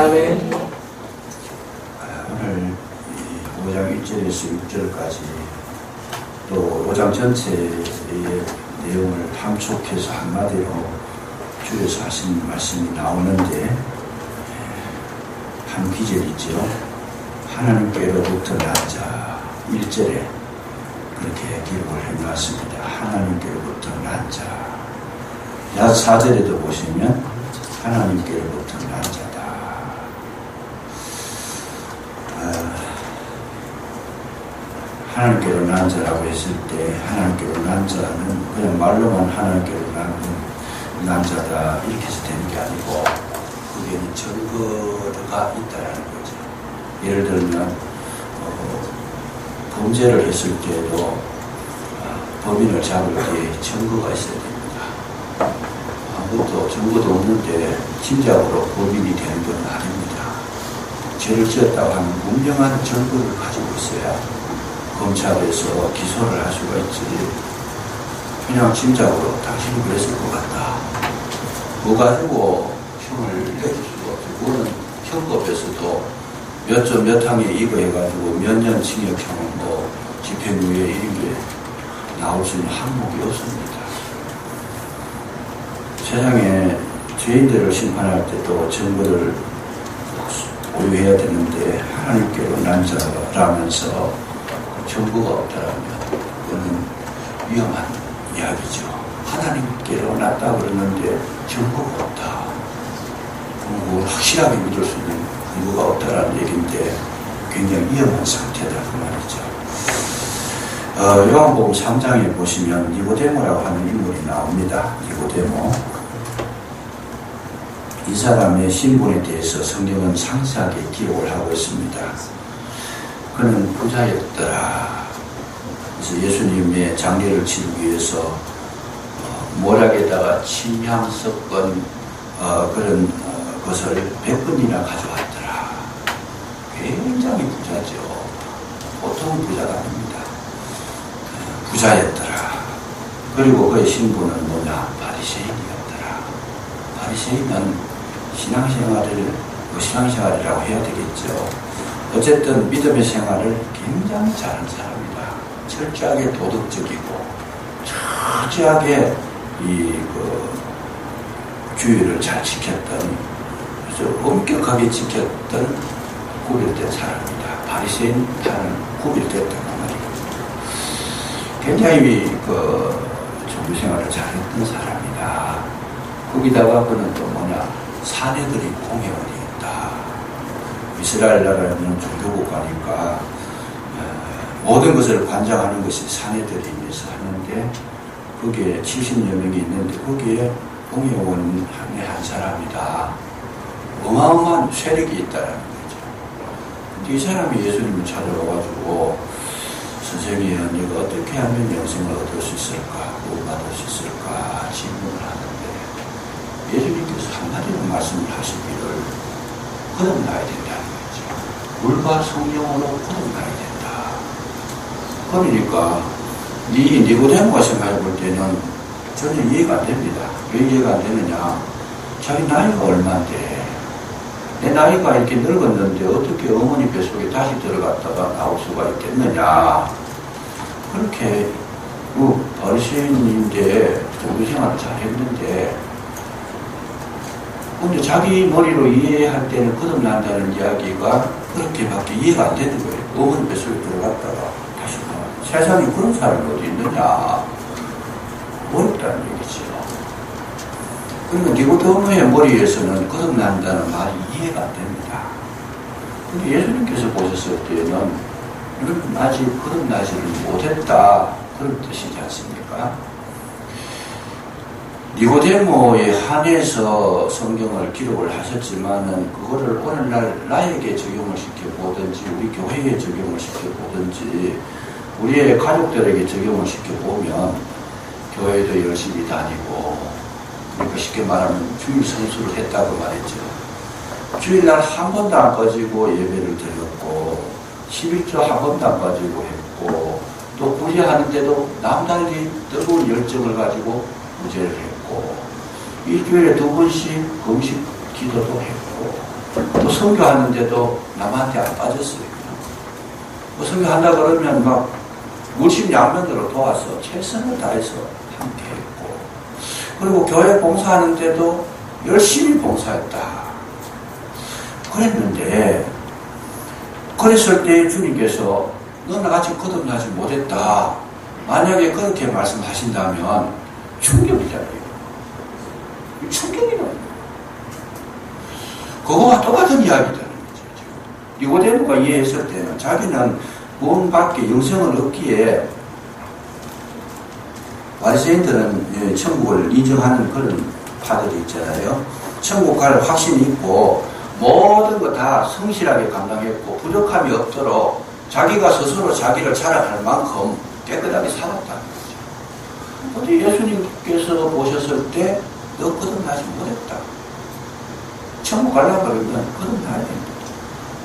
아멘. 오늘 5장 1절에서 6절까지 또 5장 전체의 내용을 함축해서 한마디로 줄여서 하신 말씀이 나오는데 한 기절이죠. 하나님께로부터 난 자 1절에 그렇게 기록을 해놨습니다. 하나님께로부터 난 자. 4절에도 보시면 하나님께로부터 난 자다. 하나님께로 난 자라고 했을 때 하나님께로 난 자는 그냥 말로만 하나님께로 난 자다 이렇게 해서 되는 게 아니고 그게는 증거가 있다라는 거죠. 예를 들면 범죄를 했을 때도 범인을 잡을 때 증거가 있어야 됩니다. 아무것도 증거도 없는데 짐작으로 범인이 되는 건 아닙니다. 죄를 지었다고 하는 분명한 증거를 가지고 있어야 검찰에서 기소를 할 수가 있지. 그냥 짐작으로 당신이 그랬을 것 같다. 그거 가지고 형을 내줄 수가 없어요. 그거는 형법에서도 몇 점 몇 항에 이거 해가지고 몇 년 징역형은 뭐 집행유예 이런 게 나올 수 있는 항목이 없습니다. 세상에 죄인들을 심판할 때도 증거를 보유해야 되는데 하나님께로 난 자라면서 증거가 없다라면 그거는 위험한 이야기죠. 하나님께로 났다 그러는데 증거가 없다. 그건 확실하게 믿을 수 있는 근거가 없다라는 얘기인데 굉장히 위험한 상태다 그 말이죠. 요한복음 3장에 보시면 니고데모라고 하는 인물이 나옵니다. 니고데모. 이 사람의 신분에 대해서 성경은 상세하게 기록을 하고 있습니다. 그는 부자였더라. 그래서 예수님의 장례를 치르기 위해서 모락에다가 침향 섞은 그런 것을 100번이나 가져왔더라. 굉장히 부자죠. 보통 부자가 아닙니다. 부자였더라. 그리고 그의 신분은 뭐냐? 바리새인이었더라. 바리새인은 신앙생활이라고 해야 되겠죠. 어쨌든 믿음의 생활을 굉장히 잘한 사람이다. 철저하게 도덕적이고 철저하게 주의를 잘 지켰던, 그래서 엄격하게 지켰던 구별된 사람이다. 바리새인과는 구별됐다는 말이거든요. 굉장히 종교 생활을 잘했던 사람이다. 거기다가 그는 또 뭐냐? 사내들이 공회원이었다. 이스라엘 나라는 종교국가니까 모든 것을 관장하는 것이 사내들이 있어서 하는데 거기에 70여 명이 있는데 거기에 공회원 한 사람이다. 어마어마한 세력이 있다는 거죠. 근데 이 사람이 예수님을 찾아와가지고 선생님, 내가 어떻게 하면 영생을 얻을 수 있을까? 구원받을 수 있을까? 질문을 하는데 예수님께서 한마디로 말씀을 하시기를 거듭나야 된다는 거죠. 물과 성령으로 거듭나야 된다. 그러니까 니고데모가 생각해 볼 때는 전혀 이해가 안 됩니다. 왜 이해가 안 되느냐? 자기 나이가 얼마인데 내 나이가 이렇게 늙었는데 어떻게 어머니 뱃속에 다시 들어갔다가 나올 수가 있겠느냐? 그렇게 바리새인인데 종교생활을 잘했는데 근데 자기 머리로 이해할 때는 거듭난다는 이야기가 그렇게밖에 이해가 안 되는 거예요. 어머니 뱃속에 들어갔다가 다시 나와. 세상에 그런 사람이 어디 있느냐? 어렵다는 얘기죠. 그러니까 니고데모의 머리에서는 거듭난다는 말이 이해가 안 됩니다. 근데 예수님께서 보셨을 때는 이건 아직 거듭나지를 못했다. 그런 뜻이지 않습니까? 니고데모에 한해서 성경을 기록을 하셨지만은 그거를 오늘날 나에게 적용을 시켜보든지 우리 교회에 적용을 시켜보든지 우리의 가족들에게 적용을 시켜보면 교회도 열심히 다니고 그러니까 쉽게 말하면 주일 선수를 했다고 말했죠. 주일날 한 번도 안 빠지고 예배를 드렸고 11조 한 번도 안 빠지고 했고 또 구제하는데도 남달리 뜨거운 열정을 가지고 구제를 했고 일주일에 2번씩 금식 기도도 했고 또 선교하는데도 남한테 안 빠졌어요. 뭐 선교한다 그러면 막 물심양면으로 도와서 최선을 다해서 함께 했고, 그리고 교회 봉사하는데도 열심히 봉사했다. 그랬는데, 그랬을 때 주님께서 너는 아직 거듭나지 못했다. 만약에 그렇게 말씀하신다면 충격이잖아요. 충격이라는 그거와 똑같은 이야기라는 거죠. 니고데모가 이해했을 때는 자기는 구원받기 영생을 얻기에 바리새인들은 천국을 인정하는 그런 파들이 있잖아요. 천국 갈 확신이 있고 모든 거 다 성실하게 감당했고 부족함이 없도록 자기가 스스로 자기를 자랑할 만큼 깨끗하게 살았다는 거죠. 그런데 예수님께서 보셨을 때 너 거듭나지 못했다. 천국 가려고 그러면 거듭나야 됩니다.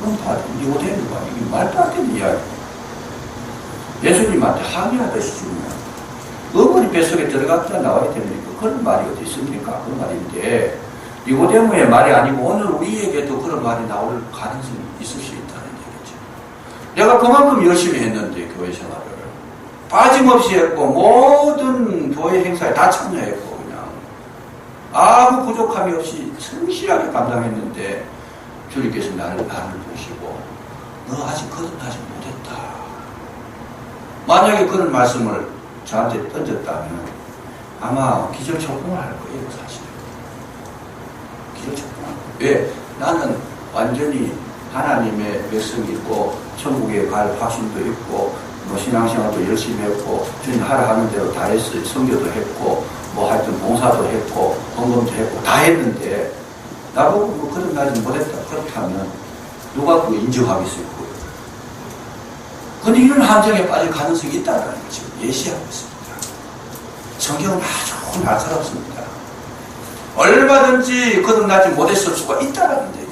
그럼 다 니고데모가 이게 말도 안 되는 이야기예요. 예수님한테 항의하듯이 주면 어머니 뱃속에 들어갔다 나와야 됩니까? 그런 말이 어디 있습니까? 그런 말인데 니고데모의 말이 아니고 오늘 우리에게도 그런 말이 나올 가능성이 있을 수 있다는 얘기죠. 내가 그만큼 열심히 했는데 교회 생활을 빠짐없이 했고 모든 교회 행사에 다 참여했고 그냥 아무 부족함이 없이 성실하게 감당했는데 주님께서 나를 보시고 너 아직 거듭나지 못했다. 만약에 그런 말씀을 저한테 던졌다면 아마 기절초풍을 할 거예요. 사실 기절초풍. 왜? 나는 완전히 하나님의 백성이고 천국에 갈 확신도 있고 뭐 신앙생활도 열심히 했고 주님 하라 하는 대로 다 했어요. 선교도 했고 뭐 하여튼 봉사도 했고 헌금도 했고 다 했는데 나보고 뭐 거듭나지 못했다. 그렇다면 누가 그거 인정하겠어요? 근데 이런 함정에 빠질 가능성이 있다는 걸 지금 예시하고 있습니다. 성경은 아주 날카롭습니다. 얼마든지 거듭나지 못했을 수가 있다는 얘기예요.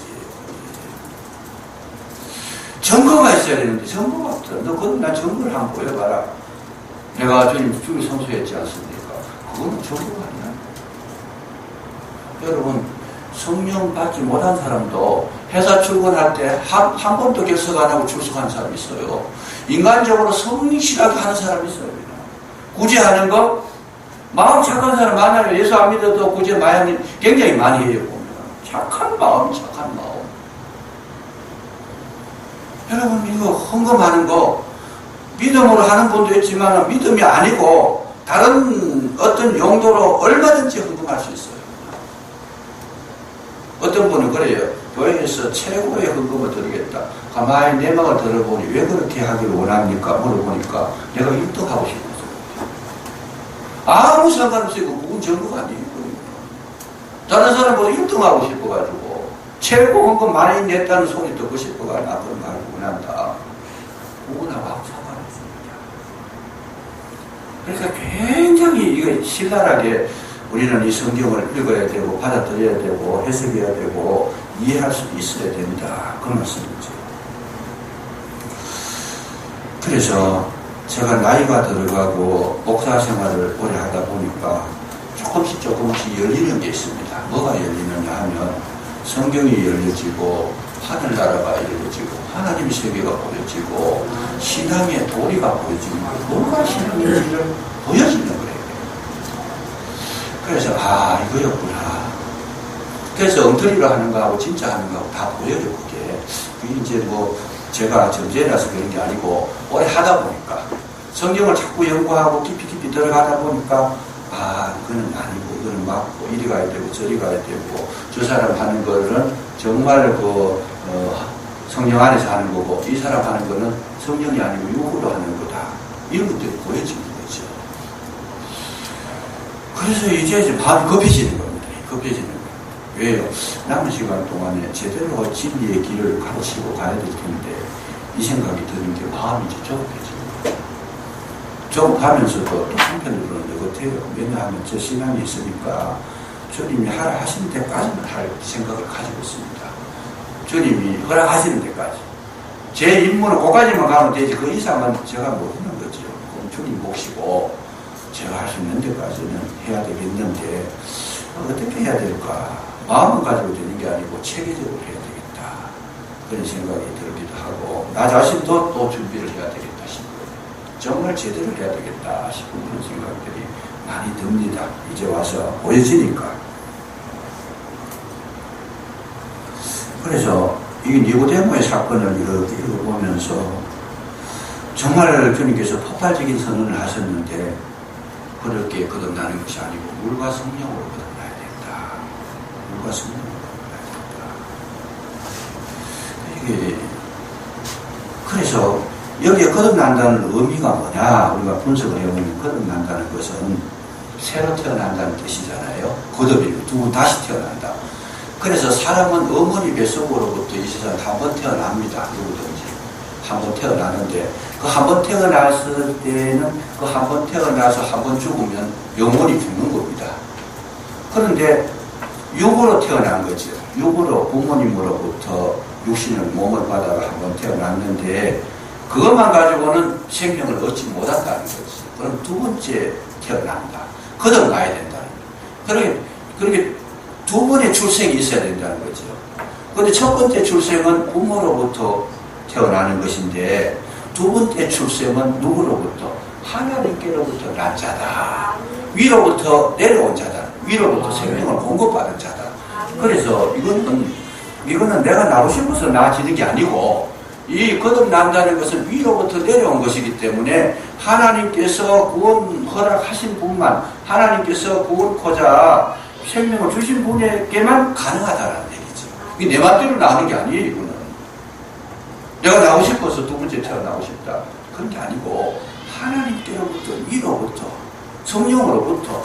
증거가 있어야 되는데 증거가 없다. 너 거듭난 증거를 한번 보여봐라. 내가 주님 성수했지 않습니까? 그거는 증거가 아니야. 여러분 성령 받지 못한 사람도 회사 출근할 때 한 번도 결석 안 하고 출석하는 사람이 있어요. 인간적으로 성실하게 하는 사람이 있어요. 구제하는 거 마음 착한 사람 많아요. 예수 안 믿어도 구제 많이 굉장히 많이 해요. 보면 착한 마음, 착한 마음. 여러분 이거 헌금하는 거 믿음으로 하는 분도 있지만 믿음이 아니고 다른 어떤 용도로 얼마든지 헌금할 수 있어요. 어떤 분은 그래요. 교회에서 최고의 헌금을 드리겠다. 가만히 내 마음을 들어보니 왜 그렇게 하기를 원합니까? 물어보니까 내가 1등 하고 싶어서. 아무 상관없이 그건 전부가 아니에요. 다른 사람보다 1등 하고 싶어가지고 최고 헌금 많이 냈다는 소리 듣고 싶어가지고 나 그런 말 원한다. 그거하고 아무 상관없습니다. 그러니까 굉장히 이거 신랄하게 우리는 이 성경을 읽어야 되고 받아들여야 되고 해석해야 되고 이해할 수 있어야 됩니다. 그런 말씀이죠. 그래서 제가 나이가 들어가고 목사 생활을 오래 하다 보니까 조금씩 열리는 게 있습니다. 뭐가 열리느냐 하면 성경이 열려지고 하늘나라가 열려지고 하나님의 세계가 보여지고 신앙의 도리가 보여지는 거예요. 뭐가 신앙인지를 보여지는 거예요. 그래서 이거였구나. 그래서 엉터리로 하는 거하고 진짜 하는 거하고 다 보여요. 그게 이제 뭐 제가 점쟁이라서 그런 게 아니고 오래 하다 보니까 성경을 자꾸 연구하고 깊이 들어가다 보니까 이거는 아니고 이거는 맞고 이리 가야 되고 저리 가야 되고 저 사람 하는 거는 정말 성령 안에서 하는 거고 이 사람 하는 거는 성령이 아니고 육으로 하는 거다. 이런 것들이 보여지는 거죠. 그래서 이제 마음이 급해지는 겁니다. 급해지는 거예요. 왜요? 남은 시간 동안에 제대로 진리의 길을 가르치고 가야 될 텐데 이 생각이 드는 게 마음이 이제 조급해지는 거예요. 조급하면서도 또 한편으로는 느긋해요. 왜냐하면 저 신앙이 있으니까 주님이 하라 하시는 데까지만 할 생각을 가지고 있습니다. 주님이 허락하시는 데까지. 제 임무는 거기까지만 가면 되지 그 이상은 제가 모르는 거죠. 그럼 주님 몫이고 제가 할 수 있는 데까지는 해야 되겠는데 어떻게 해야 될까? 마음을 가지고 되는 게 아니고 체계적으로 해야 되겠다. 그런 생각이 들기도 하고, 나 자신도 또 준비를 해야 되겠다 싶어요. 정말 제대로 해야 되겠다 싶은 그런 생각들이 많이 듭니다. 이제 와서 보여지니까. 그래서 이 니고데모의 사건을 이렇게 읽어보면서 정말 주님께서 폭발적인 선언을 하셨는데 그렇게 거듭나는 것이 아니고 물과 성령으로 거듭나야 된다. 물과 성령으로 거듭나야 된다. 이게 그래서 여기에 거듭난다는 의미가 뭐냐 우리가 분석을 해보면 거듭난다는 것은 새로 태어난다는 뜻이잖아요. 거듭이고 두 번 다시 태어난다. 그래서 사람은 어머니 뱃속으로부터 이 세상에 한 번 태어납니다. 누구든지 한 번 태어나는데 그 한 번 태어났을 때는 그 한 번 태어나서 한 번 죽으면 영원히 죽는 겁니다. 그런데 육으로 태어난 거죠. 육으로 부모님으로부터 육신을 몸을 받아가 한 번 태어났는데 그것만 가지고는 생명을 얻지 못한다는 거지. 그럼 두 번째 태어난다. 거듭나야 된다. 그렇게 두 번의 출생이 있어야 된다는 거죠. 그런데 첫 번째 출생은 부모로부터 태어나는 것인데 두 번째 출생은 누구로부터? 하나님께로부터 난 자다. 위로부터 내려온 자다. 위로부터 생명을 공급받은 자다. 그래서 이거는 내가 나고 싶어서 나아지는 게 아니고 이 거듭난다는 것은 위로부터 내려온 것이기 때문에 하나님께서 구원 허락하신 분만 하나님께서 구원코자 생명을 주신 분에게만 가능하다는 얘기죠. 이게 내 맘대로 나오는 게 아니에요. 이거는 내가 나오고 싶어서 두 번째 태어나고 싶다 그런 게 아니고 하나님께로부터 위로부터 성령으로부터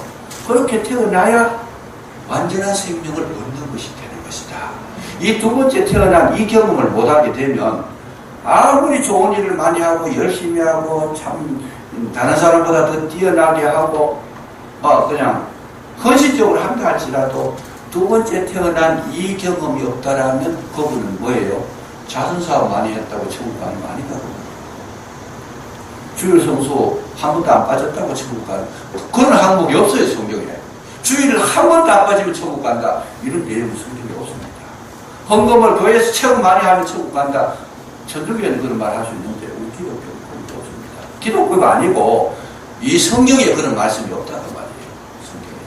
그렇게 태어나야 완전한 생명을 얻는 것이 되는 것이다. 이 두 번째 태어난 이 경험을 못하게 되면 아무리 좋은 일을 많이 하고 열심히 하고 참 다른 사람보다 더 뛰어나게 하고 그냥 헌신적으로 한다 할지라도 두 번째 태어난 이 경험이 없다라면 그분은 뭐예요? 자선사업 많이 했다고 천국 가는 거 아니다고. 주일 성수 한 번도 안 빠졌다고 천국 가는 그런 항목이 없어요. 성경에. 주일을 한 번도 안 빠지면 천국 간다. 이런 내용은 성경에 없습니다. 헌금을 교회에서 체험 많이 하면 천국 간다. 천주교에는 그런 말 할 수 있는데 우리 기독교는 그런 게 없습니다. 기독교가 아니고 이 성경에 그런 말씀이 없다는 말이에요. 성경에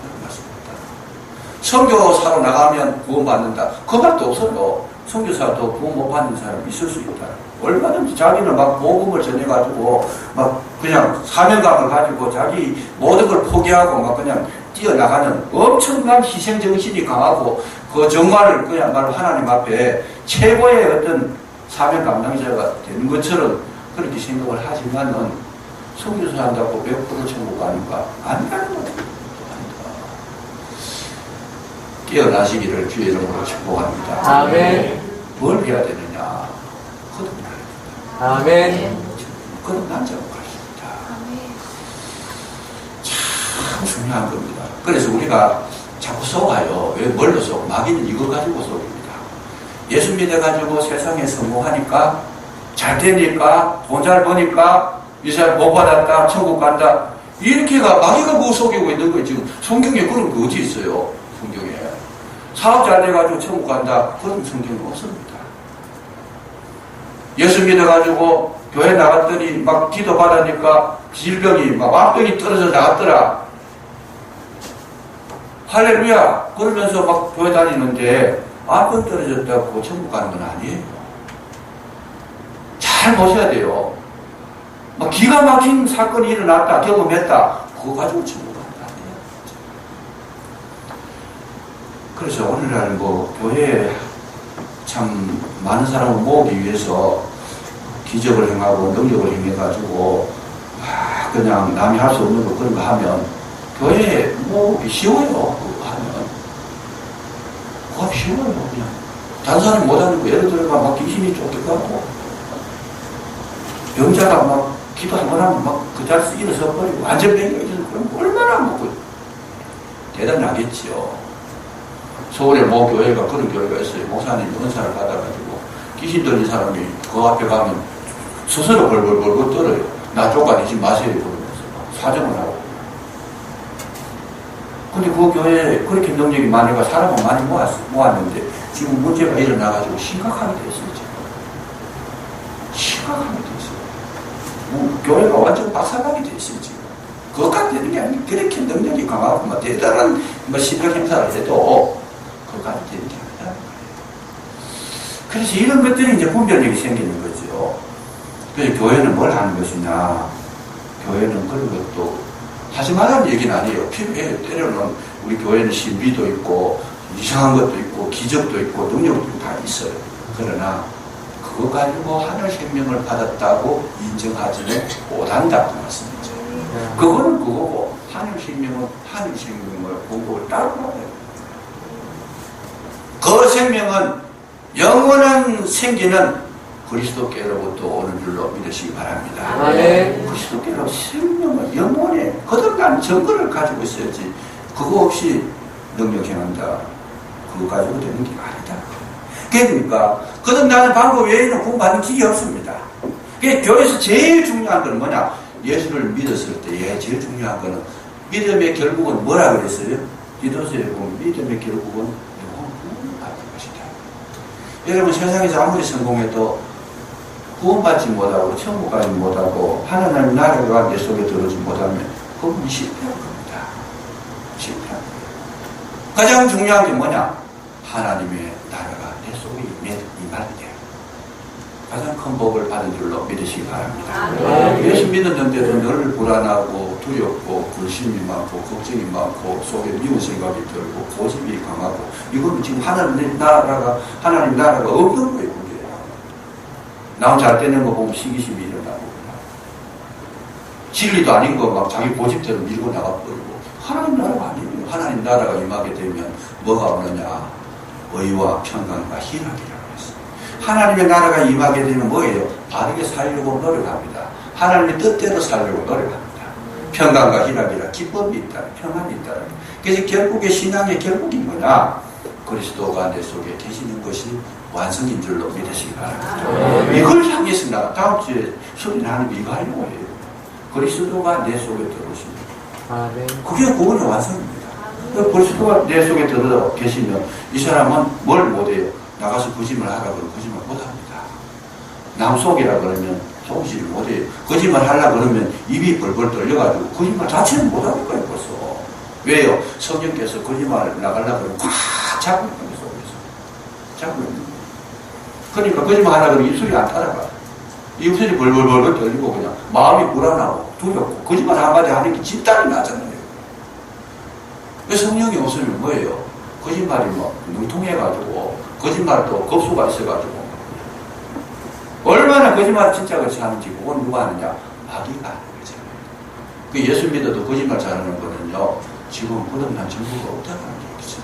그런 말씀이 없다. 선교사로 나가면 구원받는다. 그 말도 없어요. 선교사도 구원 못 받는 사람이 있을 수 있다. 얼마든지 자기는 막 복음을 전해가지고 막 그냥 사명감을 가지고 자기 모든 걸 포기하고 막 그냥 뛰어나가는 엄청난 희생정신이 강하고 그 정말 그야말로 하나님 앞에 최고의 어떤 사명 감당자가 되는 것처럼 그렇게 생각을 하지만은 선교사 한다고 100% 천국 아닌가? 아니라는 거예요. 깨어나시기를 주의 이름으로 축복합니다. 아멘. 뭘 해야 되느냐? 거듭나야 된다. 아멘. 거듭난 자고 갈 수 있다. 참 중요한 겁니다. 그래서 우리가 자꾸 속아요. 왜 뭘로 속? 마귀는 이거 가지고 속입니다. 예수 믿어가지고 세상에 성공하니까 잘 되니까 돈 잘 버니까 이 사람 못 받았다 천국 간다 이렇게가 마귀가 뭐 속이고 있는 거예요. 지금 성경에 그런 게 어디 있어요? 성경에 사업 잘 돼가지고 천국 간다 그런 성경이 없습니다. 예수 믿어가지고 교회 나갔더니 막 기도 받으니까 질병이 막 왕병이 떨어져 나갔더라. 할렐루야 그러면서 막 교회 다니는데 왕병 떨어졌다고 천국 가는 건 아니에요. 잘 보셔야 돼요. 막 기가 막힌 사건이 일어났다 경험했다 그거 가지고 천국 가는 거 아니에요. 그래서 오늘날 뭐 교회에 참 많은 사람을 모으기 위해서 기적을 행하고 능력을 행해가지고 그냥 남이 할 수 없는 거 그런 거 하면 교회에 모으기 쉬워요. 그거 하면 그거 쉬워요. 그냥 다른 사람이 못하는 거 예를 들어 막 귀신이 쫓겨가고 병자가 막 기도 한 번 하면 막 그 자리에서 일어서 버리고 완전 병이 그럼 얼마나 먹고 대단하겠지요. 서울에 모 교회가 그런 교회가 있어요. 목사님이 은사를 받아가지고 귀신 들린 사람이 그 앞에 가면 스스로 벌벌벌 떨어요. 나 쫓아내지 마세요. 그러면서 사정을 하고. 근데 그 교회에 그렇게 능력이 많으니까 사람은 많이 모았는데 지금 문제가 일어나가지고 심각하게 됐어요. 심각하게 됐어요. 교회가 완전 박살나게 됐어요. 지금. 그것까지 되는 게 아니고 그렇게 능력이 강하고 막 대단한 실력 행사를 해도 그것까지 되는 게 아니다. 그래서 이런 것들이 이제 분별력이 생기는 거죠. 그래서 교회는 뭘 하는 것이냐. 교회는 그런 것도 하지 말라는 얘기는 아니에요. 필요해요. 때로는 우리 교회는 신비도 있고 이상한 것도 있고 기적도 있고 능력도 다 있어요. 그러나 그거 가지고 하늘 생명을 받았다고 인정하지는 못한다고 말씀이죠. 그거는 그거고 하늘 생명은 하늘 생명을 공부를 따로 해야 돼요. 그 생명은 영원한 생기는 그리스도께로부터 오는 줄로 믿으시기 바랍니다. 그리스도께로 생명을 영원히 거듭난 증거를 가지고 있어야지 그거 없이 능력 행한다. 그거 가지고 되는 게 아니다. 그러니까 거듭나는 방법 외에는 구원받는 길이 없습니다. 교회에서 제일 중요한 건 뭐냐? 예수를 믿었을 때 제일 중요한 거는 믿음의 결국은 뭐라 그랬어요? 디도서에 보면 믿음의 결국은 영원 구원을 받는 것이다. 여러분 세상에서 아무리 성공해도 구원받지 못하고 천국 가지 못하고 하나님의 나라가 내 속에 들어오지 못하면 그건 실패할 겁니다. 실패할 겁니다. 가장 중요한 게 뭐냐? 하나님의 나라가 내 속에 임할 때 가장 큰 복을 받은 줄로 믿으시기 바랍니다. 예수 믿었는데도 늘 불안하고 두렵고 근심이 많고 걱정이 많고 속에 미운 생각이 들고 고집이 강하고 이거는 지금 하나님 나라가 없는 거예요. 나 혼자 잘 되는 거 보면 시기심이 일어나고 진리도 아닌 거 막 자기 고집대로 밀고 나가버리고 하나님 나라가 아니에요. 하나님 나라가 임하게 되면 뭐가 오느냐? 의와 평강과 희락이라고 했어요. 하나님의 나라가 임하게 되면 뭐예요? 바르게 살려고 노력합니다. 하나님의 뜻대로 살려고 노력합니다. 평강과 희락이라 기쁨이 있다, 평안이 있다. 그래서 결국에 신앙의 결국이 뭐냐? 그리스도가 내 속에 계시는 것이 완성인 줄로 믿으시기 바랍니다. 이걸 향해서 나 다음 주에 수련을 하는 게 이거 하려고 해요. 그리스도가 내 속에 들어오십니다. 그게 구원의 완성입니다. 그리스도가 내 속에 들어 계시면 이 사람은 뭘 못해요? 나가서 거짓말 하라 그러면 거짓말 못합니다. 남 속이라 그러면 속이지를 못해요. 거짓말 하려 그러면 입이 벌벌 떨려가지고 거짓말 자체는 못하는 거예요. 벌써. 왜요? 성령께서 거짓말 나가려고 그러면 꽉 잡고 있는 거예요. 속에서. 잡고 있는 거예요. 그러니까 거짓말 하라 그러면 입술이 안 따라가요. 입술이 벌벌벌 떨리고 그냥 마음이 불안하고 두렵고 거짓말 한마디 하는 게 집단이 나잖아요. 왜 성령이 없으면 뭐예요? 거짓말이 뭐 능통해가지고 거짓말도 겁수가 있어가지고 얼마나 거짓말 진짜 같이 하는지 그건 누가 하느냐? 마귀가 하는 거잖아요. 그 예수 믿어도 거짓말 잘하는 거는요 지금 거듭난 정보가 없다는 얘기죠.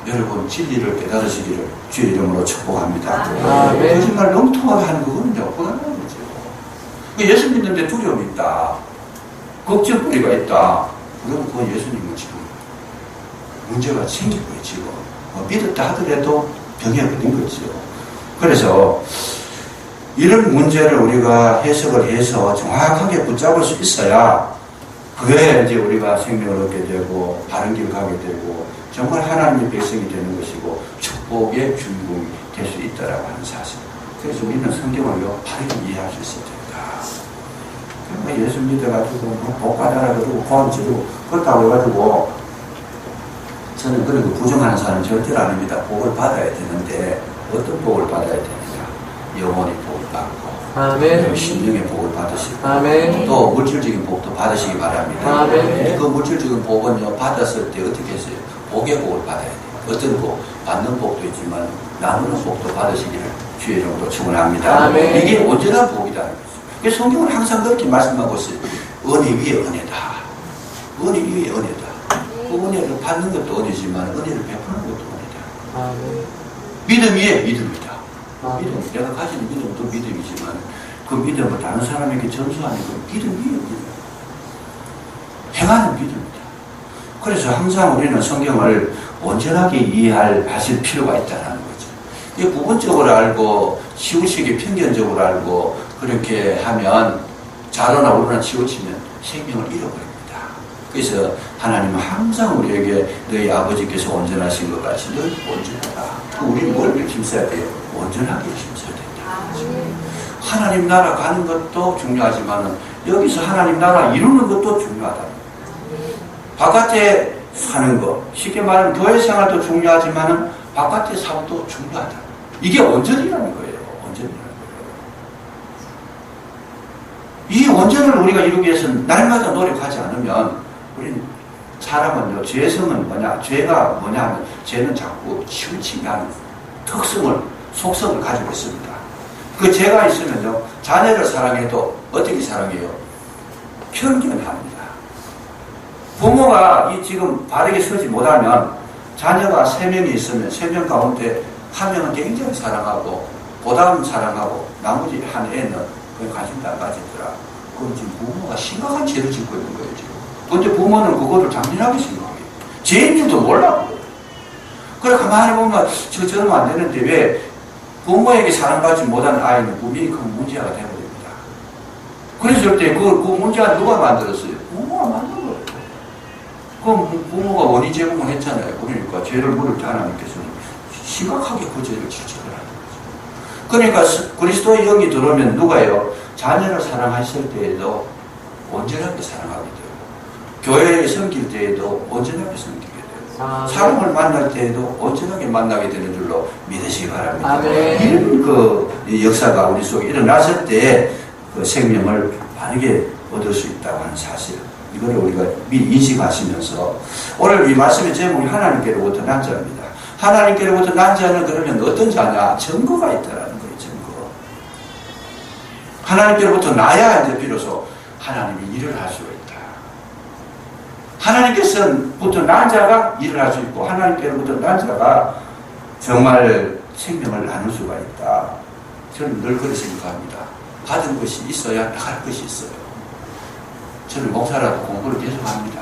여러분 진리를 깨달으시기를 주의 이름으로 축복합니다. 거짓말 능통하게 하는 그거는요 불안한 거죠. 예수 믿는데 두려움이 있다, 걱정거리가 있다. 그러면 그건 예수님은 지금 문제가 생긴 거예요. 지금 믿었다 하더라도 병이 걸린 거죠. 그래서 이런 문제를 우리가 해석을 해서 정확하게 붙잡을 수 있어야 그게 이제 우리가 생명을 얻게 되고 바른 길 가게 되고 정말 하나님의 백성이 되는 것이고 축복의 주인공이 될 수 있다라고 하는 사실. 그래서 우리는 성경을요 바르게 이해할 수 있어야 된다. 예수 믿어가지고 복 받아라 그러고 구원 지르고 그렇다고 해가지고 저는 그런 거 부정하는 사람은 절대로 아닙니다. 복을 받아야 되는데 어떤 복을 받아야 되느냐? 영혼의 복을 받고 심령의 복을 받으시고 또 물질적인 복도 받으시기 바랍니다. 그 물질적인 복은요 받았을 때 어떻게 했어요? 복의 복을 받아야 돼요. 어떤 복? 받는 복도 있지만 나누는 복도 받으시기를 주의 이름으로 축원합니다. 이게 온전한 복이라는 거죠. 성경은 항상 그렇게 말씀하고 있어요. 은혜 위에 은혜다. 은혜 위에 은혜다. 그 은혜를 받는 것도 은혜지만 은혜를 베푸는 것도 은혜다. 믿음 위에 믿음이다. 믿음, 내가 가지는 믿음도 믿음이지만 그 믿음을 다른 사람에게 전수하는 건 믿음 위에 믿음. 행하는 믿음이다. 그래서 항상 우리는 성경을 온전하게 하실 필요가 있다는 거죠. 이게 부분적으로 알고 치우치게 편견적으로 알고 그렇게 하면 좌로나 우로나 치우치면 생명을 잃어버립니다. 그래서 하나님은 항상 우리에게 너희 아버지께서 온전하신 것 같이 늘 온전하다. 우리 뭘 힘써야 돼요? 온전하게 힘써야 된다. 하나님 나라 가는 것도 중요하지만 여기서 하나님 나라 이루는 것도 중요하다. 바깥에 사는 것, 쉽게 말하면 교회 생활도 중요하지만 바깥의 삶도 중요하다. 이게 온전이라는 거예요. 온전이라는 거예요. 이 온전을 우리가 이루기 위해서는 날마다 노력하지 않으면 우리는 사람은요, 죄성은 뭐냐, 죄가 뭐냐 하면 죄는 자꾸 치우치게 하는 특성을, 속성을 가지고 있습니다. 그 죄가 있으면요, 자녀를 사랑해도 어떻게 사랑해요? 편견합니다. 부모가 지금 바르게 서지 못하면 자녀가 3명이 있으면 3명 가운데 1명은 굉장히 사랑하고 그 다음 사랑하고 나머지 한 애는 그냥 관심도 안 가지더라. 그건 지금 부모가 심각한 죄를 짓고 있는 거예요, 지금. 근데 부모는 그거를 장민하게 생각해요. 죄인 줄도 몰라. 그래, 가만히 보면 저러면 안 되는데 왜 부모에게 사랑받지 못한 아이는 분명히 큰 문제가 되어버립니다. 그랬을 때 그 문제가 누가 만들었어요? 부모가 만든 거예요. 그럼 부모가 원인 제공을 했잖아요. 그러니까 죄를 물을 때 하나님께서는 심각하게 그 죄를 질책을 하는 거죠. 그러니까 그리스도의 영이 들어오면 누가요? 자녀를 사랑하실 때에도 온전하게 사랑하게 돼요. 교회에 섬길 때에도 온전하게 섬기게 돼요. 사람을 만날 때에도 온전하게 만나게 되는 줄로 믿으시기 바랍니다. 이런 그 역사가 우리 속에 일어났을 때 그 생명을 바르게 얻을 수 있다고 하는 사실, 이거를 우리가 미리 인식하시면서 오늘 이 말씀의 제목이 하나님께로부터 난 자입니다. 하나님께로부터 난 자는 그러면 어떤 자냐? 증거가 있다라는 거예요. 증거. 하나님께로부터 나야 이제 비로소 하나님이 일을 할 수가 있다. 하나님께서부터 난 자가 일을 할 수 있고 하나님께로부터 난 자가 정말 생명을 나눌 수가 있다. 저는 늘 그렇게 생각합니다. 받은 것이 있어야 나갈 것이 있어요. 저는 목사라도 공부를 계속합니다.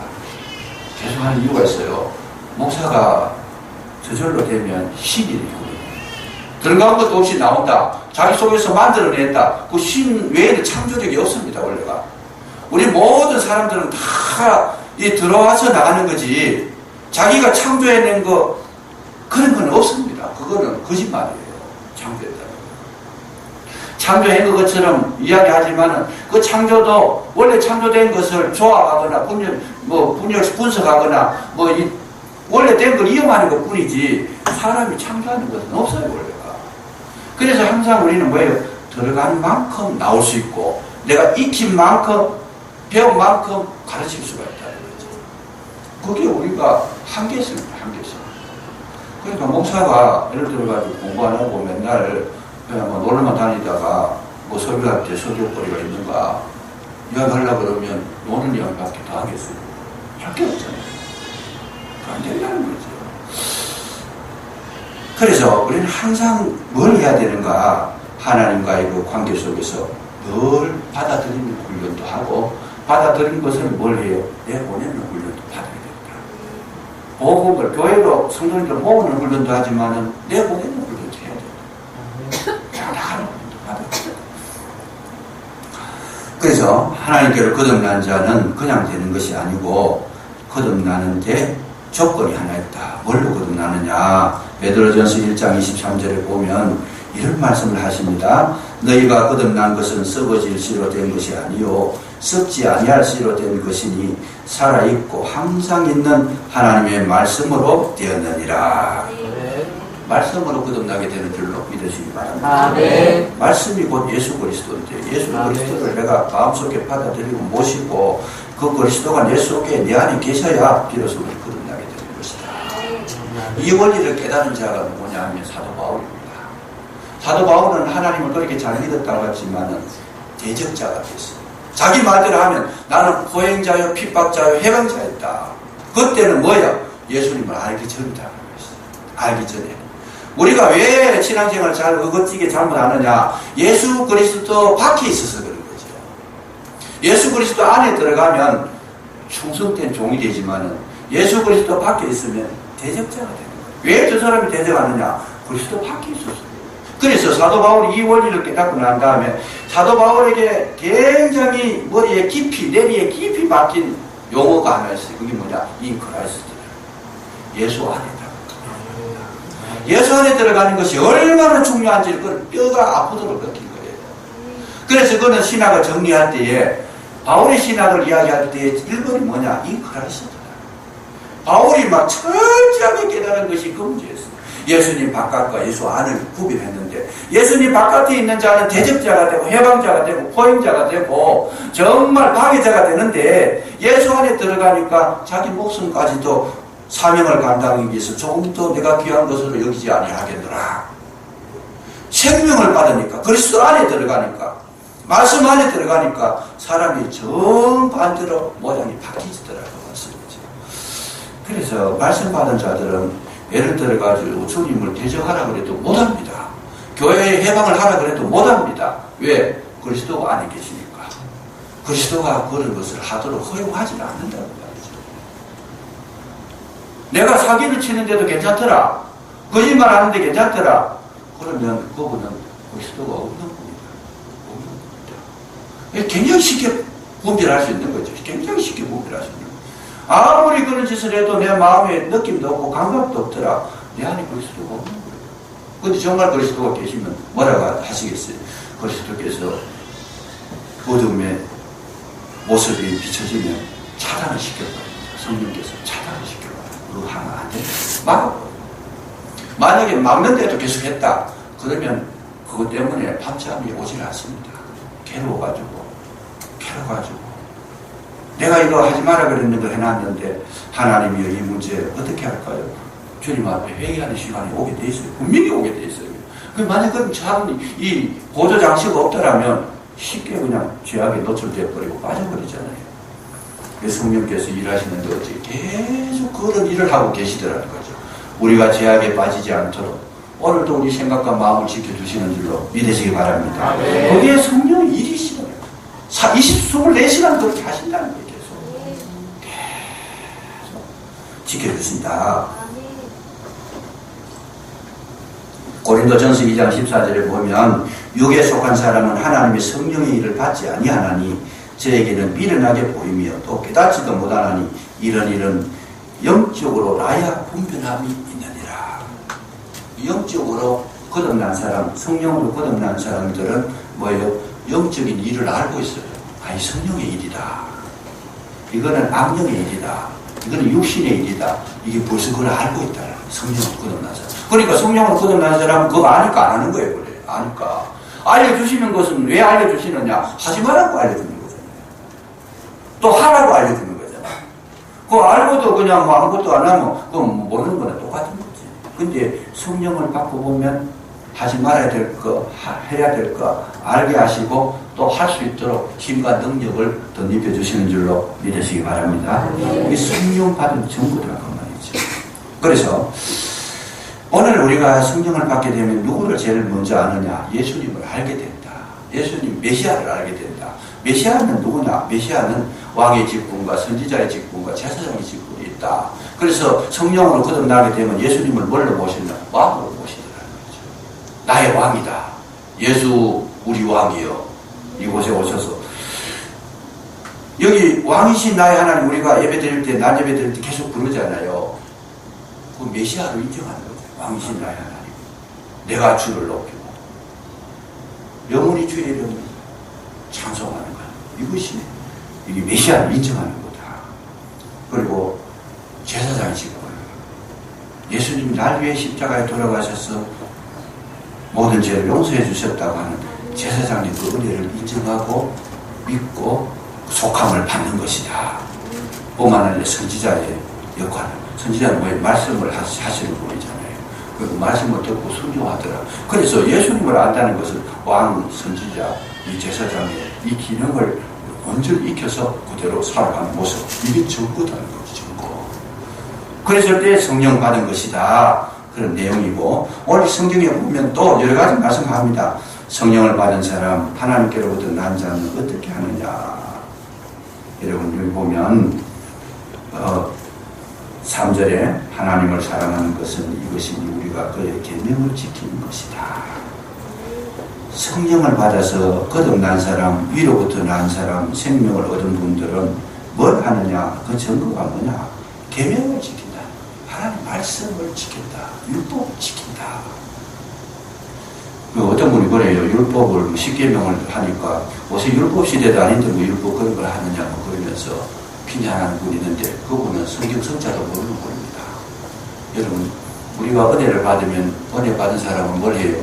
계속하는 이유가 있어요. 목사가 저절로 되면 신이 되거든요. 들어간 것도 없이 나온다. 자기 속에서 만들어낸다. 그 신 외에는 창조력이 없습니다. 원래가. 우리 모든 사람들은 다 들어와서 나가는 거지 자기가 창조해낸 거 그런 건 없습니다. 그거는 거짓말이에요. 창조했다는 거. 창조한 것처럼 이야기하지만은 그 창조도 원래 창조된 것을 조합하거나 분석하거나 원래 된 걸 이용하는 것 뿐이지 사람이 창조하는 것은 없어요. 원래가. 그래서 항상 우리는 뭐예요? 들어간 만큼 나올 수 있고 내가 익힌 만큼 배운 만큼 가르칠 수가 있다는 거죠. 그게 우리가 한계성입니다. 한계성. 그러니까 목사가 예를 들어가지고 공부 안 하고 맨날 그냥 놀러만 다니다가 설교할 때 설교거리가 있는가 이야기하려고 그러면 노는 이야기밖에 더 하겠어요. 할 게 없잖아요. 안 된다는 거죠. 그래서 우리는 항상 뭘 해야 되는가? 하나님과의 그 관계 속에서 늘 받아들이는 훈련도 하고 받아들인 것을 뭘 해요? 내보내는 훈련도 받아야 됩니다. 복음을 교회로 성도님들 모으는 훈련도 하지만은 내보내는 훈련도 해야 됩니다. 나가는 훈련도 받아야 됩니다. 그래서 하나님께로 거듭난 자는 그냥 되는 것이 아니고 거듭나는데 조건이 하나 있다. 뭘로 거듭나느냐? 베드로전서 1장 23절에 보면 이런 말씀을 하십니다. 너희가 거듭난 것은 썩어질 씨로 된 것이 아니요 썩지 아니할 씨로 된 것이니 살아있고 항상 있는 하나님의 말씀으로 되었느니라. 말씀으로 거듭나게 되는 줄로 믿으시기 바랍니다. 말씀이 곧 예수 그리스도인데 예수 그리스도를 내가 마음속에 받아들이고 모시고 그 그리스도가 내 속에 내 안에 계셔야 비로소 거듭나게 되는 것이다. 이 원리를 깨달은 자가 누구냐 하면 사도 바울입니다. 사도 바울은 하나님을 그렇게 잘 믿었다고 했지만은 대적자가 됐어요. 자기 말대로 하면 나는 포행자요 핍박자요 해방자였다. 그때는 뭐야? 예수님을 알기 전이다. 알기 전에. 우리가 왜 신앙생활을 잘 어거지게 잘못하느냐? 예수 그리스도 밖에 있어서 그런 거죠. 예수 그리스도 안에 들어가면 충성된 종이 되지만은 예수 그리스도 밖에 있으면 대적자가 되는 거예요. 왜 저 사람이 대적하느냐? 그리스도 밖에 있었어요. 그래서 사도 바울이 이 원리를 깨닫고 난 다음에 사도 바울에게 굉장히 머리에 깊이, 내리에 깊이 박힌 용어가 하나 있어요. 그게 뭐냐? 인 크라이스트. 예수 안에 들어갑니다. 예수 안에 들어가는 것이 얼마나 중요한지 그걸 뼈가 아프도록 느낀 거예요. 그래서 그는 신학을 정리할 때에 바울의 신학을 이야기할 때에 1번이 뭐냐? 인 크라이스트다. 바울이 막 철저하게 깨달은 것이 그 문제였어요. 예수님 바깥과 예수 안을 구별했는데 예수님 바깥에 있는 자는 대적자가 되고 해방자가 되고 포임자가 되고 정말 파괴자가 되는데 예수 안에 들어가니까 자기 목숨까지도 사명을 감당하기 위해서 조금 더 내가 귀한 것으로 여기지 아니하겠노라. 생명을 받으니까 그리스도 안에 들어가니까 말씀 안에 들어가니까 사람이 정반대로 모양이 바뀌더라고요. 그래서 말씀 받은 자들은 예를 들어가지고 주님을 대적하라 그래도 못합니다. 교회에 해방을 하라 그래도 못합니다. 왜? 그리스도가 안에 계시니까. 그리스도가 그런 것을 하도록 허용하지 않는다는 말이죠. 내가 사기를 치는데도 괜찮더라. 거짓말 하는데 괜찮더라. 그러면 그분은 그리스도가 없는 분이다. 없는 분이다. 굉장히 쉽게 분별할 수 있는 거죠. 굉장히 쉽게 분별할 수 있는 거죠. 아무리 그런 짓을 해도 내 마음에 느낌도 없고 감각도 없더라. 내 안에 그리스도가 없는 거예요. 근데 정말 그리스도가 계시면 뭐라고 하시겠어요? 그리스도께서 어둠의 모습이 비춰지면 차단을 시켜버립니다. 성령께서 차단을 시켜버립니다. 그거 하면 안 돼. 막아버려요. 만약에 막는데도 계속 했다. 그러면 그것 때문에 밤잠이 오질 않습니다. 괴로워가지고 내가 이거 하지 마라 그랬는데 해놨는데 하나님이 이 문제 어떻게 할까요? 주님 앞에 회개하는 시간이 오게 돼 있어요. 분명히 오게 돼 있어요. 만약 그 사람이 이 보조 장치가 없더라면 쉽게 그냥 죄악에 노출되어 버리고 빠져버리잖아요. 성령께서 일하시는데 어떻게 계속 그런 일을 하고 계시더라는 거죠. 우리가 죄악에 빠지지 않도록 오늘도 우리 생각과 마음을 지켜주시는 줄로 믿으시기 바랍니다. 거기에 성령의 일이시더라고요. 24시간 그렇게 하신다는 거예요. 계속 지켜주신다. 고린도전서 2장 14절에 보면 육에 속한 사람은 하나님의 성령의 일을 받지 아니하나니 저에게는 미련하게 보이며 또 깨닫지도 못하나니 이런 일은 영적으로 나야 분별함이 있느니라. 영적으로 거듭난 사람, 성령으로 거듭난 사람들은 뭐예요? 영적인 일을 알고 있어요. 이 성령의 일이다. 이거는 악령의 일이다. 이거는 육신의 일이다. 이게 벌써 그걸 알고 있다. 성령으로 거듭난 사람. 그러니까 성령으로 거듭난 사람은 그거 아니까 안 하는 거예요. 그래. 아니까. 알려주시는 것은 왜 알려주시느냐? 하지 말라고 알려주는 거잖아요. 또 하라고 알려주는 거잖아요. 그거 알고도 그냥 뭐 아무것도 안 하면 그거 모르는 거나 똑같은 거지. 근데 성령을 받고 보면 하지 말아야 될 거, 해야 될 거 알게 하시고 또 할 수 있도록 힘과 능력을 덧입혀 주시는 줄로 믿으시기 바랍니다. 이 성령 받은 전부라고 말이죠. 그래서 오늘 우리가 성령을 받게 되면 누구를 제일 먼저 아느냐? 예수님을 알게 된다. 예수님 메시아를 알게 된다. 메시아는 누구냐? 메시아는 왕의 직분과 선지자의 직분과 제사장의 직분이 있다. 그래서 성령으로 거듭나게 되면 예수님을 뭘로 모시냐? 왕으로 모시더라는 거죠. 나의 왕이다. 예수 우리 왕이요. 이곳에 오셔서 여기 왕이신 나의 하나님 우리가 예배 드릴 때 낮 예배 드릴 때 계속 부르잖아요. 그 메시아로 인정하는 거죠. 왕이신 나의 하나님 내가 주를 높이고 영원히 주의 이름을 찬송하는 거야. 이것이 이게 메시아를 인정하는 거다. 그리고 제사장의 직분 예수님이 날 위해 십자가에 돌아가셔서 모든 죄를 용서해 주셨다고 하는 제사장님 그 은혜를 인정하고 믿고 속함을 받는 것이다. 뿐만 아니라 선지자의 역할. 선지자는 왜 말씀을 하시는 분이잖아요. 그 말씀을 듣고 순종하더라. 그래서 예수님을 안다는 것은 왕, 선지자, 이 제사장의 이 기능을 완전히 익혀서 그대로 살아가는 모습. 이게 증거다는 거죠. 증거. 그랬을 때 성령 받은 것이다. 그런 내용이고 오늘 성경에 보면 또 여러 가지 말씀합니다. 성령을 받은 사람, 하나님께로부터 난 자는 어떻게 하느냐. 여러분 여기 보면 3절에 하나님을 사랑하는 것은 이것이니 우리가 그의 계명을 지키는 것이다. 성령을 받아서 거듭난 사람, 위로부터 난 사람, 생명을 얻은 분들은 뭘 하느냐? 그 증거가 뭐냐? 계명을 지킨다. 하나님 말씀을 지킨다. 율법을 지킨다. 어떤 분이 그래요. 율법을 10계명을 하니까 요새 율법 시대도 아닌데 뭐 율법 그런 걸 하느냐 뭐 그러면서 비난하는 분이 있는데 그분은 성경 성자도 모르는 분입니다. 여러분 우리가 은혜를 받으면 은혜 받은 사람은 뭘 해요?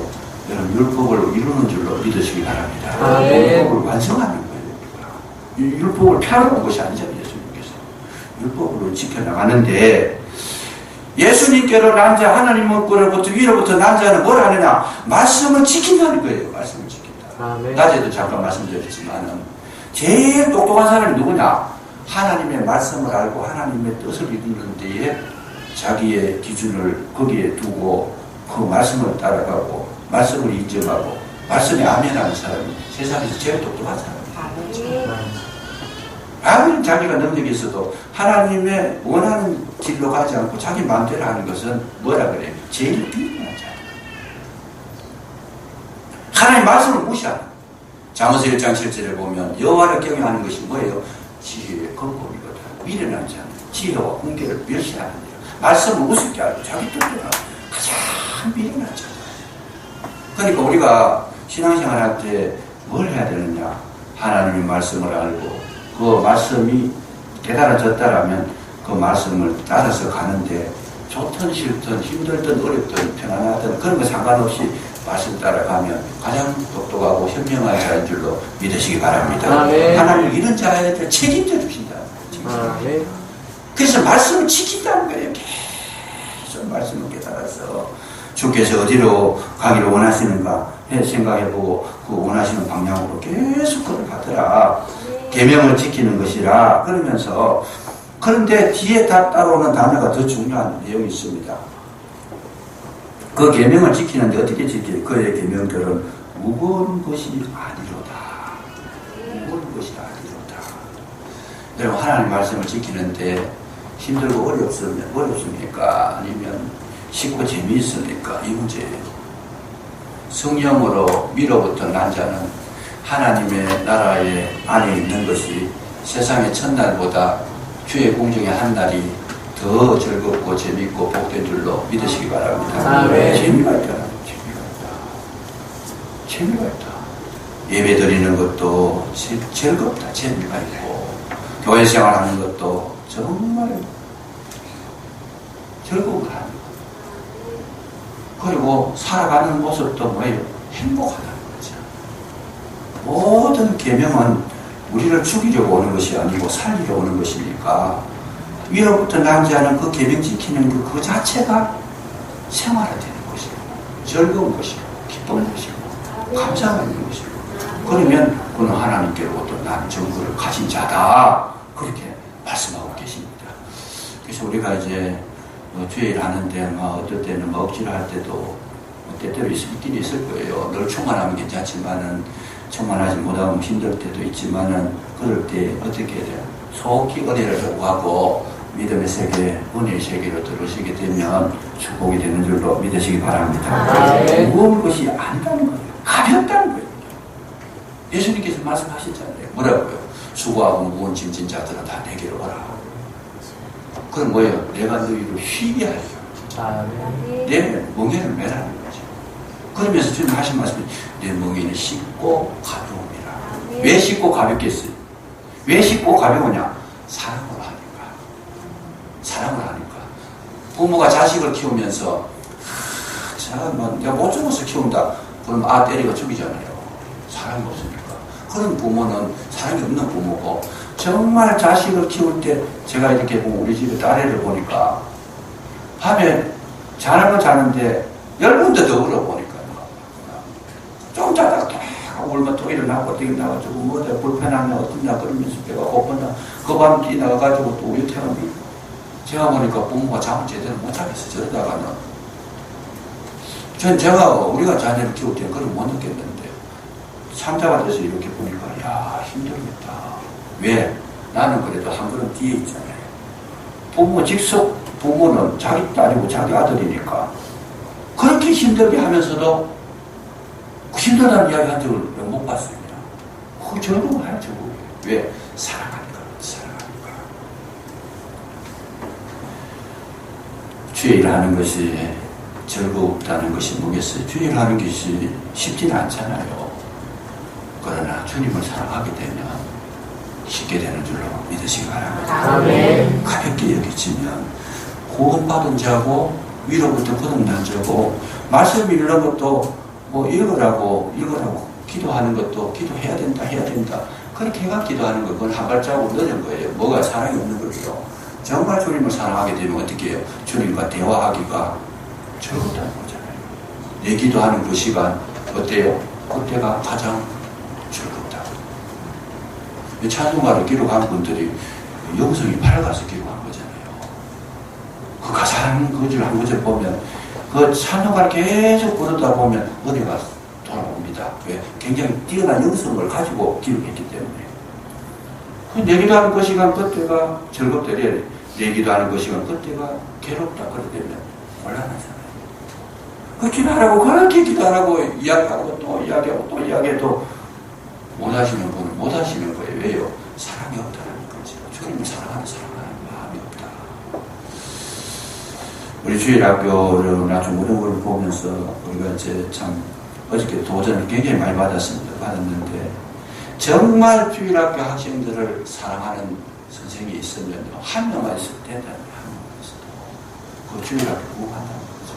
여러분 율법을 이루는 줄로 믿으시기 바랍니다. 율법을 완성하는 거예요. 율법을 펴놓은 것이 아니잖아요. 예수님께서 율법으로 지켜나가는데 예수님께로 난 자 하나님으로부터 위로부터 난 자는 뭘 하느냐? 말씀을 지킨다는 거예요. 말씀을 지킨다. 낮에도 잠깐 말씀드렸지만 제일 똑똑한 사람이 누구냐? 하나님의 말씀을 알고 하나님의 뜻을 이루는 데에 자기의 기준을 거기에 두고 그 말씀을 따라가고 말씀을 인정하고 말씀에 아멘하는 사람이 세상에서 제일 똑똑한 사람이에요. 아무리 자기가 능력이 있어도 하나님의 원하는 길로 가지 않고 자기 마음대로 하는 것은 뭐라 그래요? 제일 비밀한 자예요. 하나님 말씀을 무시하는. 잠언서 1장 7절에 보면 여호와를 경외하는 것이 뭐예요? 지혜의 근본이거든. 미련한 자는 지혜와 공개를 멸시하는 일. 말씀을 우습게 하고 자기 뜻대로 가장 미련한 자다. 그러니까 우리가 신앙생활 할 때 뭘 해야 되느냐? 하나님의 말씀을 알고 그 말씀이 깨달아졌다라면 그 말씀을 따라서 가는데 좋든 싫든 힘들든 어렵든 편안하든 그런 거 상관없이 말씀 따라가면 가장 똑똑하고 현명한 자인 줄로 믿으시기 바랍니다. 하나님 이런 자에게 책임져 주신다. 그래서 말씀을 지킨다는 거예요. 계속 말씀을 깨달아서 주께서 어디로 가기를 원하시는가 생각해보고 그 원하시는 방향으로 계속 걸어가더라. 계명을 지키는 것이라 그러면서 그런데 뒤에 다 따라오는 단어가 더 중요한 내용이 있습니다. 그 계명을 지키는데 어떻게 지켜요? 그의 계명들은 무거운 것이 아니로다. 무거운 것이 아니로다. 여러분 하나님 말씀을 지키는데 힘들고 어렵습니까? 아니면 쉽고 재미있습니까? 이 문제예요. 성령으로 위로부터 난 자는 하나님의 나라의 안에 있는 것이 세상의 첫날보다 주의 공중의 한 날이 더 즐겁고 재미있고 복된 줄로 믿으시기 바랍니다. 재미가 있다. 재미가 있다. 예배 드리는 것도 즐겁다. 재미가 있고 교회 생활하는 것도 정말 즐거움을 하는 것. 그리고 살아가는 모습도 뭐예요? 행복하다는 거죠. 모든 계명은 우리를 죽이려고 오는 것이 아니고 살리려고 오는 것이니까 위로부터 난 자는 그 계명 지키는 그 자체가 생활화되는 것이고 즐거운 것이고 기쁜 것이고 감사가 있는 것이고 그러면 그는 하나님께로부터 난 정보를 가진 자다. 그렇게 말씀하고 계십니다. 그래서 우리가 이제 주일 하는데 어떨 때는 억지로 할 때도 때때로 있긴 있을 거예요. 늘 충만하면 괜찮지만은 충만하지 못하면 힘들 때도 있지만은 그럴 때 어떻게 해야 돼요? 속히 은혜를 요구하고 믿음의 세계, 은혜의 세계로 들어오시게 되면 축복이 되는 줄로 믿으시기 바랍니다. 무거운 것이 아니다는 거예요. 가볍다는 거예요. 예수님께서 말씀하셨잖아요. 뭐라고요? 수고하고 무거운 짐진 자들은 다 내게로 오라. 그건 뭐예요? 내가 너희를 쉬게 하리라. 내 멍에를 매라는 거죠. 그러면서 주님 하신 말씀이 내 멍에는 쉽고 가벼움이라. 왜 쉽고 가볍겠어요? 왜 쉽고 가벼우냐? 사랑을 하니까. 사랑을 하니까. 부모가 자식을 키우면서 잠깐만 내가 못 죽어서 키운다. 그럼 때리고 죽이잖아요. 사랑이 없으니까. 그런 부모는 사랑이 없는 부모고 정말 자식을 키울 때 제가 이렇게 보면 우리 집에 딸애를 보니까 밤에 자는 자는데 10번도 더 울어보니까 좀 자다가 또 울면 또 일어나고 또 일어나가지고 뭐가 불편하냐 어떠냐 그러면서 배가 고프냐 그 밤 뛰나가가지고 또 우유 태우니 제가 보니까 부모가 잠을 제대로 못 자겠어. 저러다가는 제가 우리가 자녀를 키울 때는 그걸 못 느꼈는데 삼자가 돼서 이렇게 보니까 야 힘들겠다. 왜? 나는 그래도 한 걸음 뒤에 있잖아요. 부모는 자기 딸이고 자기 아들이니까 그렇게 힘들게 하면서도 힘들다는 이야기 한 적을 못 봤습니다. 그 즐거움을 하죠. 왜? 사랑하니까. 주의 일을 하는 것이 즐겁다는 것이 뭐겠어요? 주의 일을 하는 것이 쉽지는 않잖아요. 그러나 주님을 사랑하게 되면 쉽게 되는 줄로 믿으시기 바랍니다. 아멘. 가볍게 여기지면 구원받은 자고 위로부터 거듭난 자고 말씀 읽는 것도 뭐 읽으라고 기도하는 것도 기도해야 된다 그렇게 해가 기도하는 거 그건 한 발자국 늦은 거예요. 뭐가 사랑이 없는 거죠. 정말 주님을 사랑하게 되면 어떻게 해요? 주님과 대화하기가 즐겁다는 거잖아요. 내 기도하는 그 시간 어때요? 그때가 가장 즐겁다. 찬송가를 기록한 분들이 영성이 밝아서 기록한 거잖아요. 그 가사한 거절 한 거절 보면 그 찬송가를 계속 부르다 보면 어디가 돌아옵니다. 왜? 굉장히 뛰어난 영성을 가지고 기록했기 때문에. 내 기도하는 그 시간 그때가 즐겁다. 내 기도하는 그 시간 그때가 괴롭다. 그러면 곤란하잖아요. 그 기도하라고 그렇게 기도하라고 이야기하고 또 이야기하고 또 이야기해도 못하시는 분은 못하시는 거예요. 왜요? 사랑이 없다는 거죠. 주님을 사랑하는 마음이 없다. 우리 주일학교를 아주 어려운 걸 보면서 우리가 이제 참 어저께 도전을 굉장히 많이 받았는데 정말 주일학교 학생들을 사랑하는 선생님이 있으면 한 명만 있어도 된다는 거예요. 한 명만 있어도 그 주일학교 구원한다는 거죠.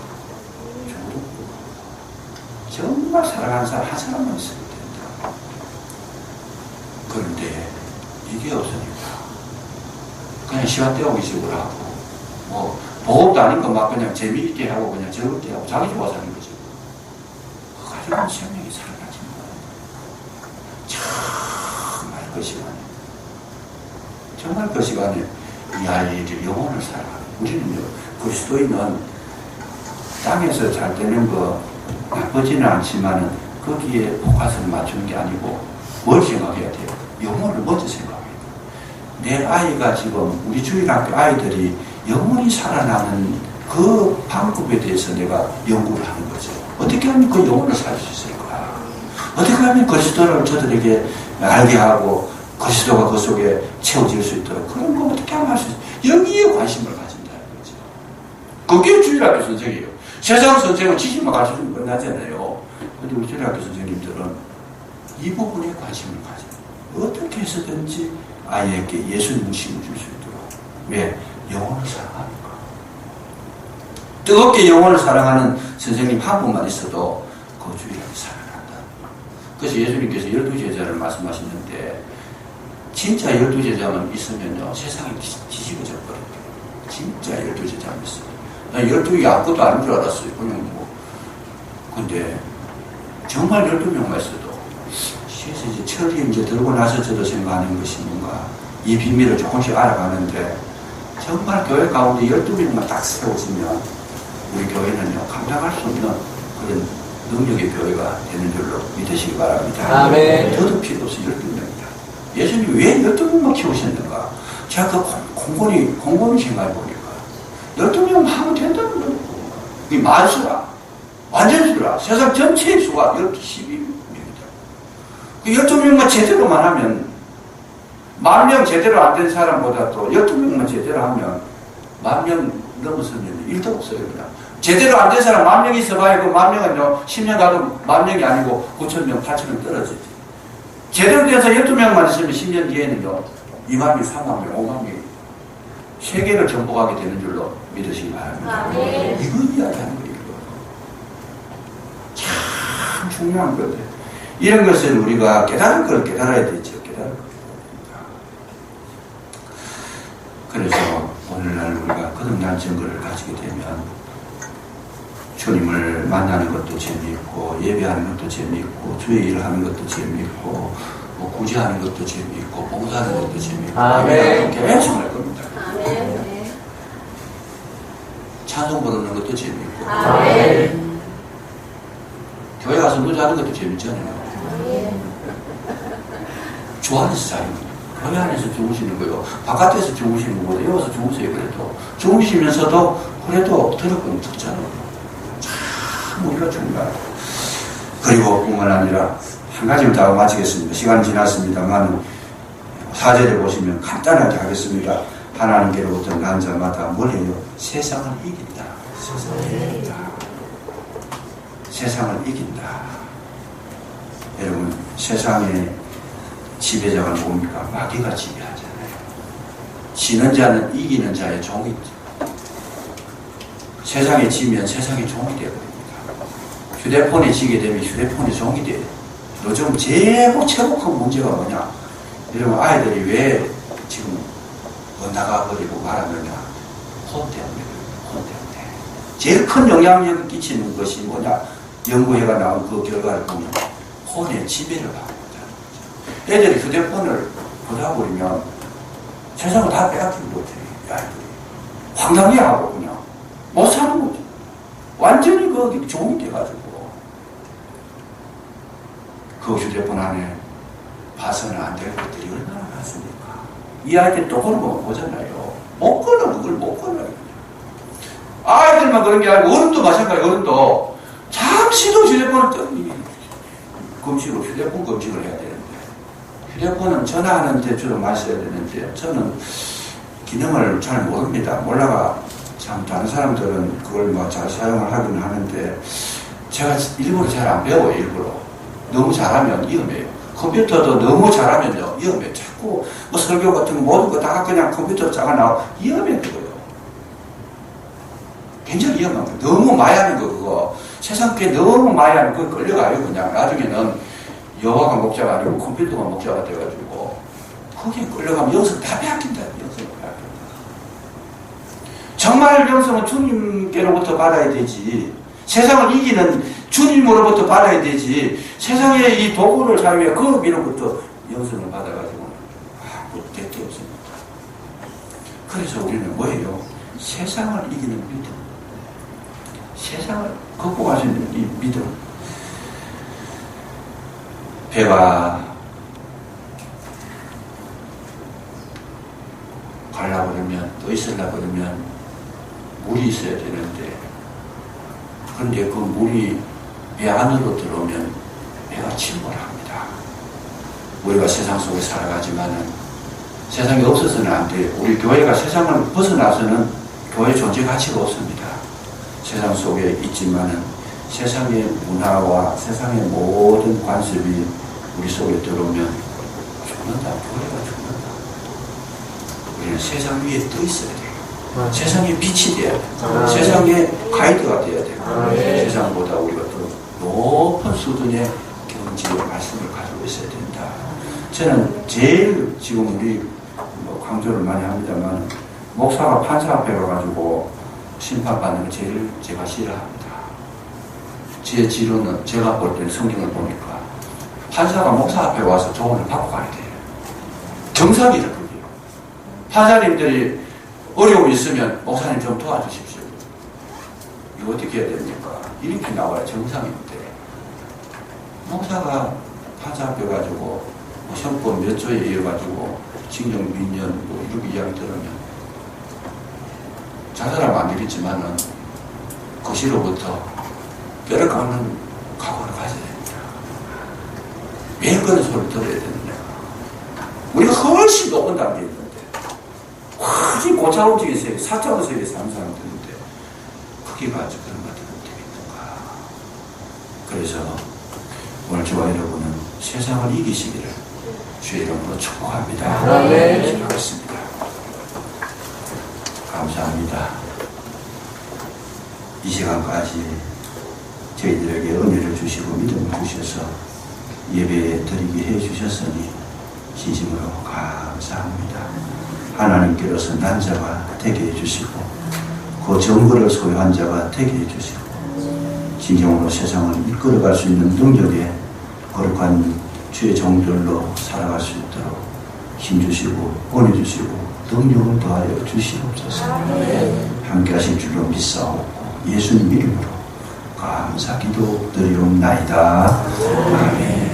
정말 사랑하는 사람 한 사람만 있어도 된다. 그런데 이게 없으니까 그냥 시간 때우기 식으로 하고 뭐 보험도 아닌 거 막 그냥 재미있게 하고 그냥 즐겁게 하고 자기 좋아서 하는 거죠. 그거 가지고는 생명이 살아나지 않아요. 정말 그 시간에 정말 그 시간에 이 아이들 영혼을 살아가는 우리는요 그리스도인은 땅에서 잘 되는 거 나쁘지는 않지만은 거기에 포커스를 맞추는 게 아니고 뭘 생각해야 돼요? 영혼을 먼저 생각해야 돼요. 내 아이가 지금 우리 주일학교 아이들이 영혼이 살아나는 그 방법에 대해서 내가 연구를 하는 거죠. 어떻게 하면 그 영혼을 살릴 수 있을까? 어떻게 하면 그리스도를 저들에게 알게 하고 그리스도가 그 속에 채워질 수 있도록 그런 거 어떻게 하면 할 수 있어요? 여기에 관심을 가진다는 거죠. 그게 주일학교 선생이에요. 세상 선생은 지식만 가르쳐주면 끝나잖아요. 근데 우리 주일학교 선생님들은 이 부분에 관심을 가져요. 어떻게 해서든지 아이에게 예수님을 심어줄 수 있도록. 왜? 영혼을 사랑하니까. 뜨겁게 영혼을 사랑하는 선생님 한 분만 있어도 그 주일학교 살아난다. 그래서 예수님께서 12제자를 말씀하시는데 진짜 12제자만 있으면요 세상이 뒤집어져 버려요. 진짜 12제자만 있어요. 난 12개 아무것도 아닌 줄 알았어요. 그냥 뭐. 근데 정말 12명만 있어도 그래서 이제 철이 이제 들고 나서 저도 생각하는 것이 뭔가 이 비밀을 조금씩 알아가는데 정말 교회 가운데 12명만 딱 세워지면 우리 교회는요 감당할 수 없는 그런 능력의 교회가 되는 줄로 믿으시기 바랍니다. 아멘. 저도 필요 없어 12명이다. 예수님이 왜 12명만 키우셨는가? 제가 그 곰곰이 생각해 보니까 12명 하면 된다는 거예요. 이 만수라 완전 수라 세상 전체의 수가 12명이다. 그 12명만 제대로만 하면 10,000명 제대로 안 된 사람보다 또 12명만 제대로 하면 10,000명 넘어서면 일도 없어요. 그냥 제대로 안 된 사람 10,000명 있어봐야 그 10,000명은요 10년 가도 10,000명이 아니고 9,000명 8,000명 떨어지지. 제대로 돼서 12명만 있으면 10년 뒤에는요 20,000명 30,000명 50,000명 세계를 정복하게 되는 줄로 믿으시기 바랍니다. 이거 이야기하는 거예요. 참 중요한 거예요. 이런 것을 우리가 깨달을 걸 깨달아야 되죠. 깨달을 걸. 그래서 오늘날 우리가 거듭난 증거를 가지게 되면 주님을 만나는 것도 재미있고 예배하는 것도 재미있고 주의 일을 하는 것도 재미있고 뭐 구제하는 것도 재미있고 봉사하는 것도 재미있고 아멘. 계속 할 겁니다. 아멘. 찬송 부르는 것도 재미있고 아멘. 교회 가서 노래하는 것도 재밌잖아요. 주 안에서 자는 거예요. 교회 안에서 주무시는 거예요. 바깥에서 주무시는 거보다 여기서 주무세요. 그래도 주무시면서도 그래도 들었으면 듣잖아요. 참 우리가 중요하다. 그리고 뿐만 아니라 한 가지를 다 마치겠습니다. 시간이 지났습니다만 4절에 보시면 간단하게 하겠습니다. 하나님께로부터 난 자마다 뭘 해요? 세상을 이긴다. 세상을 이긴다. 세상을 이긴다. 여러분, 세상의 지배자가 뭡니까? 마귀가 지배하잖아요. 지는 자는 이기는 자의 종이 세상에 지면 세상의 종이 되어버립니다. 휴대폰에 지게 되면 휴대폰의 종이 돼요. 요즘 최고 큰 문제가 뭐냐? 여러분, 아이들이 왜 지금 나가버리고 말하느냐? 폰 때문에. 제일 큰 영향력을 끼치는 것이 뭐냐? 연구회가 나온 그 결과를 보면 폰에 지배를 하고 있다는 거죠. 애들이 휴대폰을 보다 보면 세상을 다 빼앗기는 못해요. 아이들이 황당해하고 그냥 못 사는 거죠. 완전히 그 종이 돼가지고 그 휴대폰 안에 봐서는 안 될 것들이 얼마나 많습니까? 이 아이들 또 그런 거 보잖아요. 못 끊어, 그걸 못 끊어요. 아이들만 그런 게 아니고 어른도 마찬가지예요. 어른도 잠시도 휴대폰을 금식으로 휴대폰 금식을 해야 되는데 휴대폰은 전화하는데 주로 마셔야 되는데 저는 기능을 잘 모릅니다. 몰라가 참 다른 사람들은 그걸 뭐 잘 사용을 하긴 하는데 제가 일부러 잘 안 배워요. 일부러 너무 잘하면 위험해요. 컴퓨터도 너무 잘하면요 위험해요. 자꾸 뭐 설교 같은 거 모든 거 다 그냥 컴퓨터로 짜가 나와 위험해 그거요. 굉장히 위험한 거예요. 너무 마약인 거 그거 세상 게 너무 마약인 거 끌려가요. 그냥 나중에는 여호와가 목자가 아니고 컴퓨터가 목자가 돼가지고 거기에 끌려가면 영성 다 빼앗긴다. 영성을 빼앗긴다. 정말 영성은 주님께로부터 받아야 되지. 세상을 이기는 주님으로부터 받아야 되지. 세상의 이 도구를 사용해 그 위로부터 영성을 받아가지고 아무 될 게 없습니다. 그래서 우리는 뭐예요? 세상을 이기는 믿음. 세상을 극복할 수 있는 이 믿음. 배가 가려고 그러면 또 있으려고 그러면 물이 있어야 되는데 그런데 그 물이 배 안으로 들어오면 배가 침몰합니다. 우리가 세상 속에 살아가지만은 세상이 없어서는 안 돼요. 우리 교회가 세상을 벗어나서는 교회 존재 가치가 없습니다. 세상 속에 있지만은 세상의 문화와 세상의 모든 관습이 우리 속에 들어오면 죽는다. 교회가 죽는다. 우리는 세상 위에 떠 있어야 돼요. 세상에 빛이 돼야 돼요. 세상에 가이드가 돼야 돼요. 세상보다 우리가 더 높은 수준의 경지의 말씀을 가지고 있어야 된다. 저는 제일 지금 우리 뭐 강조를 많이 합니다만 목사가 판사 앞에 가가지고 심판받는 걸 제일 제가 싫어합니다. 제 지론은 제가 볼 때는 성경을 보니까 판사가 목사 앞에 와서 조언을 받고 가야 돼요. 정상이다 그게. 판사님들이 어려움이 있으면 목사님 좀 도와주십시오. 이거 어떻게 해야 됩니까? 이렇게 나와야 정상인데 목사가 판사 앞에 가지고 뭐 형법 몇 조에 의해 가지고 징역 몇 년 뭐 이렇게 이야기 들으면 자살하면 안 되겠지만은 거시로부터 뼈를 깎는 각오를 가져야 됩니다. 매일 그런 소리를 들어야 되는데 우리가 훨씬 높은 단계에 있는데 훨씬 고차원 쪽에 세계, 4차원 세계에 사는 사람들인데 그게 가지고 그런 것들은 되겠는가. 그래서 오늘 저와 여러분은 세상을 이기시기를 주의 이름으로 축복합니다. 기도하겠습니다. 감사합니다. 이 시간까지 저희들에게 은혜를 주시고 믿음을 주셔서 예배 드리게 해주셨으니 진심으로 감사합니다. 하나님께로서 난 자가 되게 해주시고 그 정보를 소유한 자가 되게 해주시고 진정으로 세상을 이끌어갈 수 있는 능력에 거룩한 주의 종들로 살아갈 수 있도록 힘주시고 보내주시고 능력을 더하여 주시옵소서. 함께 하실 줄로 믿사옵고 예수님 이름으로 감사 기도 드리옵나이다. 아멘.